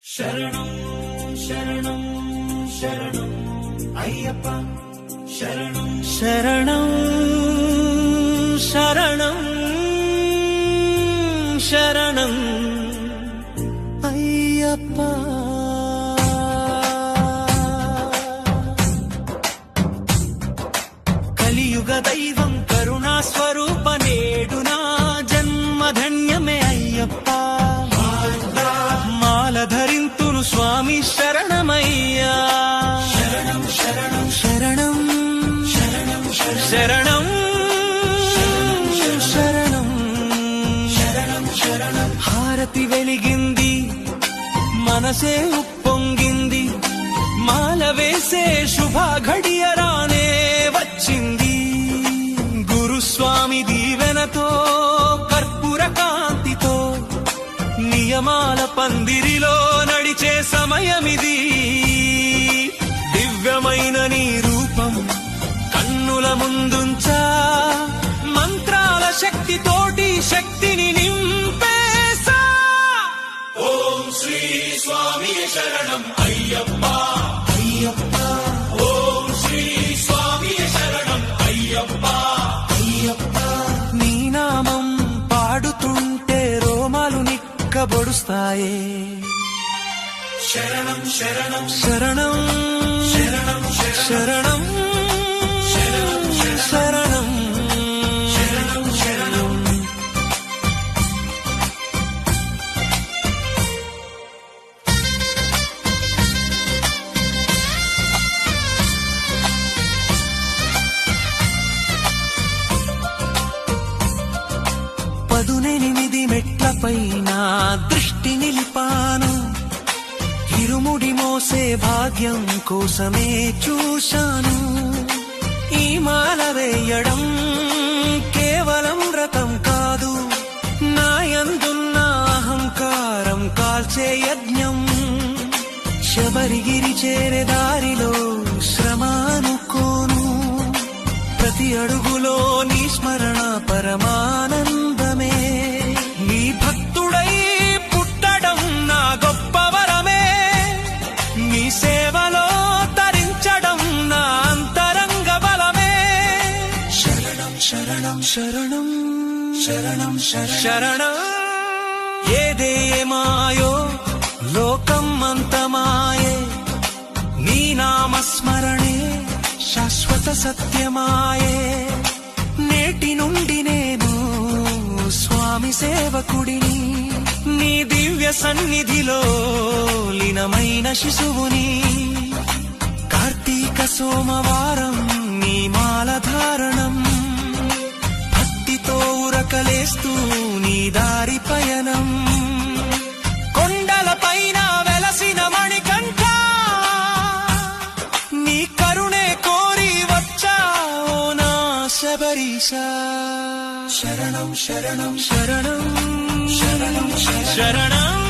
శరణం శరణం శరణం అయ్యప్ప శరణం శరణం శరణం శరణం అయ్యప్ప కలియుగ దైవం కరుణా స్వరూప నేడు నా జన్మధన్యమే అయ్యప్ప మాల ధరింతును స్వామి శరణమయ్యా శరణం శరణం శరణం శరణం శరణం శరణం శరణం శరణం హారతి వెలిగింది మనసే ఉప్పొంగింది మాల వేసే శుభ ఘడియ రానే వచ్చింది గురుస్వామి దీవెనతో కర్పూర కాంతితో నియమాల పందిరిలో నడిచే సమయమిది దివ్యమైన నీ రూపం కన్నుల ముందుంచా మంత్రాల శక్తితోటి శక్తిని నింపేసా ఓం శ్రీ స్వామి శరణం అయ్యప్ప అయ్యప్ప ఓం శ్రీ స్వామి శరణం అయ్యప్ప అయ్యప్ప నీ నామం పాడుతుంటే రోమాలు నిక్కబొడుస్తాయే శరణం శరణం శరణం శరణం శరణం శరణం శరణం శరణం శరణం పదునెనిమిది మెట్లపైన దృష్టి నిలిపాను ఇరుముడి మోసే భాగ్యం కోసమే చూశాను ఈ మాల వేయడం కేవలం వ్రతం కాదు నాయందున్న అహంకారం కాల్చే యజ్ఞం శబరిగిరి చేరే దారిలో శ్రమానుకోను ప్రతి అడుగులో నీ స్మరణ పరమానందమే నీ భక్తుడై పుట్టడం నా గొప్ప వరమే నీ సేవలో తరించడం నా అంతరంగ బలమే శరణం శరణం శరణం శరణం శరణం ఏదేమాయో లోకం అంతమాయే నీ నామస్మరణే శాశ్వత సత్యమాయే నేటి నుండి నేను స్వామి సేవకుడిని నీ దివ్య సన్నిధిలో లీనమైన శిశువుని కార్తీక సోమవారం నీ మాల ధారణం భక్తితో ఉరకలేస్తూ నీ దారి పయనం కొండల పైన వెలసిన మణికంఠ నీ కరుణే కోరి వచ్చావో నా శబరీశ శరణం శరణం శరణం శరణం శరణం